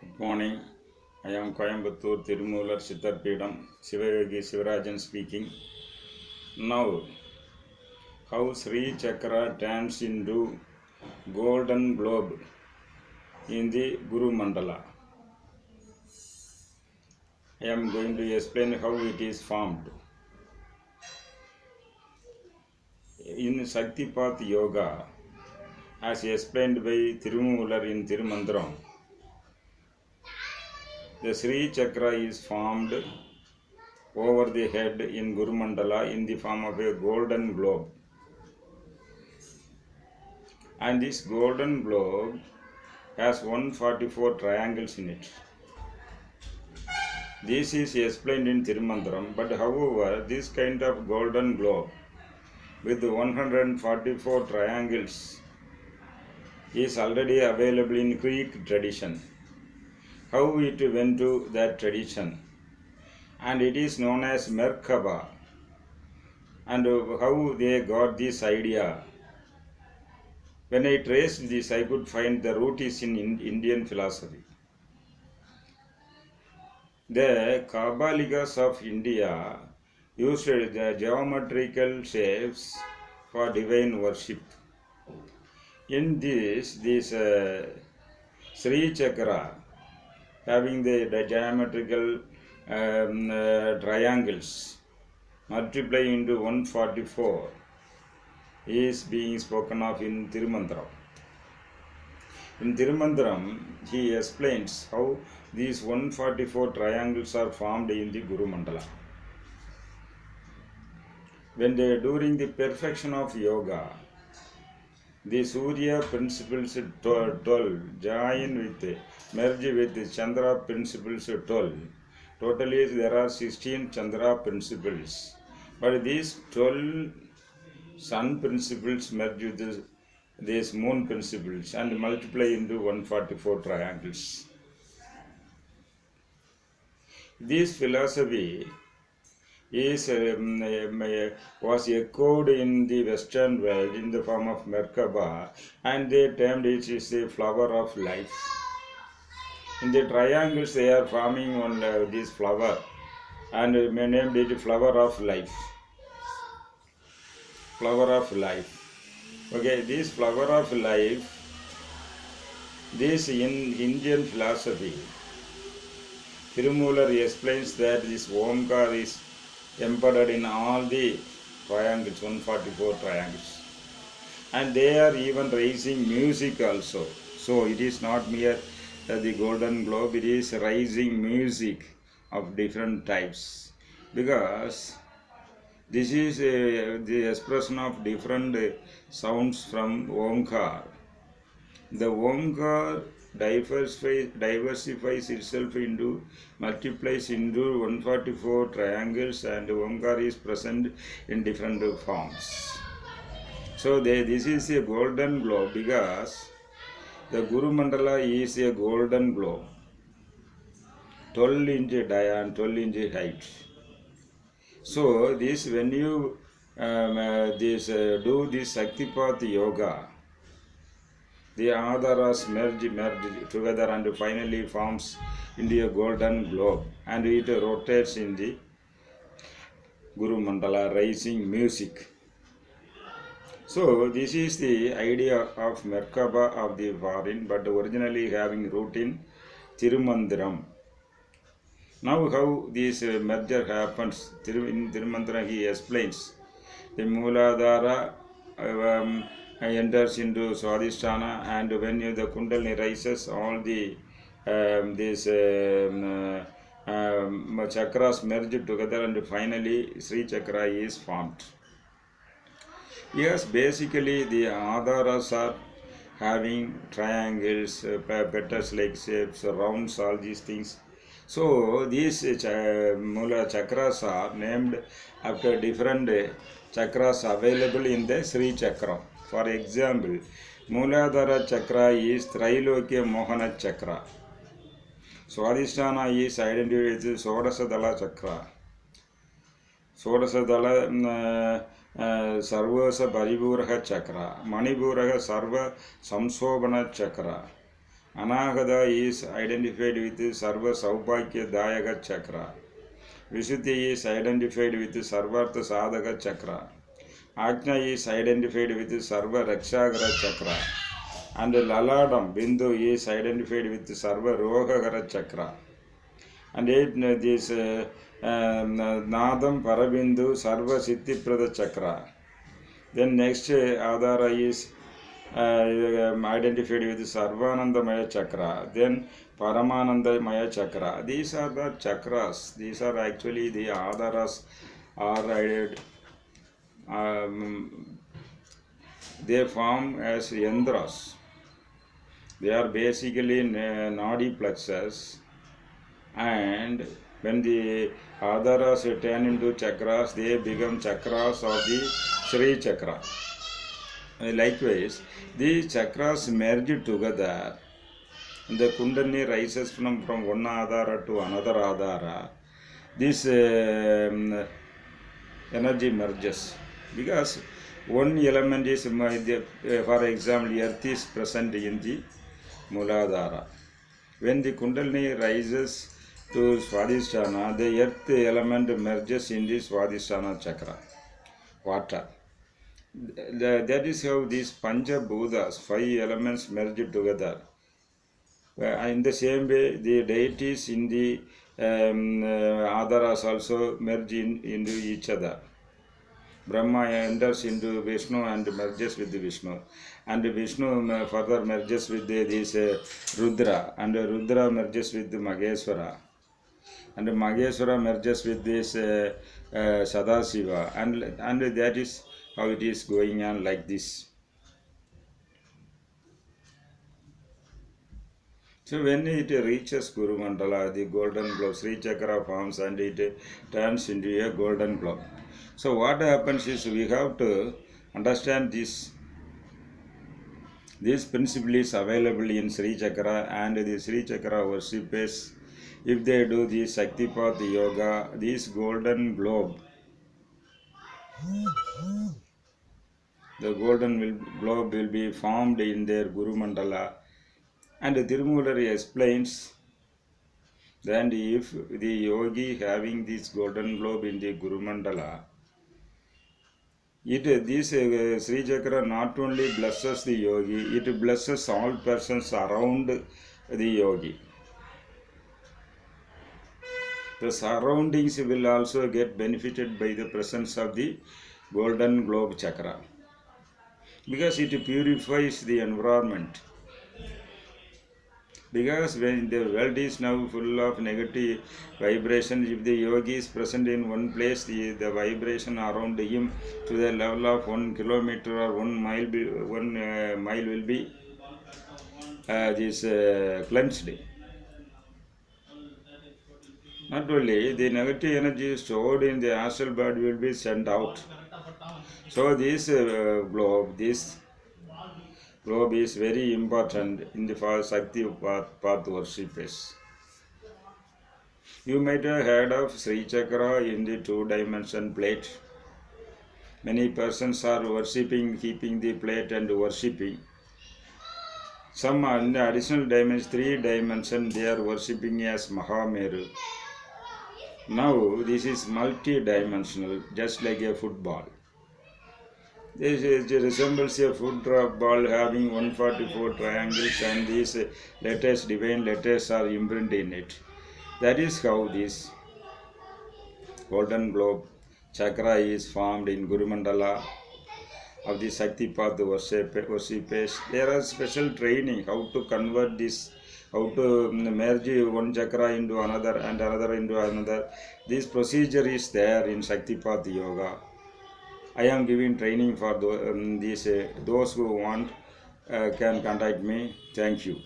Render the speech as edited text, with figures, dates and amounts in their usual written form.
Good morning. I am Coimbatore Tirumular Siddharpeedam Sivayogi Sivarajan speaking. Now, how Sri Chakra turns into golden globe in the Guru Mandala. I am going to explain how it is formed. In Shaktipat Yoga, as explained by Tirumular in Tirumandram, the Sri Chakra is formed over the head in Guru Mandala in the form of a golden globe. And this golden globe has 144 triangles in it. This is explained in Tirumandram, but however, this kind of golden globe with 144 triangles is already available in Greek tradition. How it went to that tradition? And it is known as Merkaba. And how they got this idea? When I traced this, I could find the root is in Indian philosophy. The Kabbalikas of India used the geometrical shapes for divine worship. In this Sri Chakra, having the geometrical triangles multiply into 144, is being spoken of in Tirumandram. In Tirumandram, he explains how these 144 triangles are formed in the Guru Mandala. During the perfection of yoga, the Surya principles 12 merge with the Chandra principles 12. Totally there are 16 Chandra principles. But these 12 sun principles merge with these moon principles and multiply into 144 triangles. This philosophy was echoed in the Western world in the form of Merkaba, and they termed it as the flower of life. In the triangles they are forming on this flower, and named it flower of life. Flower of life. Okay, this flower of life, this in Indian philosophy, Tirumular explains that this Omkar is embedded in all the triangles, 144 triangles. And they are even raising music also. So it is not mere the golden globe, it is raising music of different types. Because this is the expression of different sounds from Omkar. The Omkar diversifies itself into, multiplies into 144 triangles, and Omkar is present in different forms. So this is a golden globe because the Guru Mandala is a golden globe, 12 inch diameter, 12 inch height. So this when you do this Shaktipat Yoga, the Adharas merge together and finally forms into a golden globe, and it rotates in the Guru Mandala, raising music. So this is the idea of Merkaba of the foreign, but originally having root in Tirumandram. Now how this merger happens, in Tirumandram he explains. The Mooladhara enters into Swadhisthana, and when the Kundalini rises, all the chakras merge together, and finally Sri Chakra is formed. Yes, basically the Adharas are having triangles, petals-like shapes, rounds, all these things. So these Mula chakras are named after different chakras available in the Sri Chakra. For example, Mooladhara Chakra is Trailokya Mohana Chakra. Swadhisthana is identified with Sodasadala Chakra. Sodasadala Sarvasa Paribhuraha Chakra. Manipuraha Sarva Samsobhana Chakra. Anahata is identified with Sarva Saubhagya Dayaga Chakra. Visuddhi is identified with Sarvartha Sadhaka Chakra. Ajna is identified with Sarva Rakshagara Chakra. And Laladam, Bindu, is identified with Sarva Rogagara Chakra. And this Nadam Parabindu Sarva Siddhiprada Chakra. Then next Adhara is identified with Sarvananda Maya Chakra. Then Paramananda Maya Chakra. These are the chakras. These are actually the Adharas are they form as yandras. They are basically nadi plexus, and when the adharas turn into chakras, they become chakras of the Sri Chakra. Likewise, the chakras merge together. The Kundalini rises from one adhara to another adhara. This energy merges because one element is, for example, earth is present in the Muladhara. When the Kundalini rises to Swadhisthana, the earth element merges in the Swadhisthana chakra, water. That is how these Pancha Bhutas, 5 elements, merge together. In the same way, the deities in the Adharas also merge into each other. Brahma enters into Vishnu and merges with Vishnu, and Vishnu further merges with this Rudra, and Rudra merges with Mageswara, and Mageswara merges with this Sadasiva, and that is how it is going on like this. So when it reaches Guru Mandala, the golden globe, Sri Chakra forms and it turns into a golden globe. So what happens is we have to understand this. This principle is available in Sri Chakra, and the Sri Chakra worshippers, if they do the Shaktipat Yoga, this golden globe, the golden globe will be formed in their Guru Mandala. And Tirumoolar explains that if the yogi having this golden globe in the Guru Mandala, this Sri Chakra not only blesses the yogi, it blesses all persons around the yogi. The surroundings will also get benefited by the presence of the golden globe chakra, because it purifies the environment. Because when the world is now full of negative vibrations, if the yogi is present in one place, the vibration around him to the level of 1 kilometer or 1 mile, mile will be cleansed. Not only the negative energy stored in the astral body will be sent out. So this globe is very important in the Shakti path worshippers. You might have heard of Sri Chakra in the 2-dimension plate. Many persons are worshipping, keeping the plate and worshipping. Some in the additional dimension, 3 dimension, they are worshipping as Mahameru. Now this is multi-dimensional, just like a football. This resembles a football having 144 triangles, and these letters, divine letters, are imprinted in it. That is how this golden globe chakra is formed in Guru Mandala of the Shaktipat worshippers. There is special training how to convert this, how to merge one chakra into another and another into another. This procedure is there in Shaktipat Yoga. I am giving training for those who want can contact me. Thank you.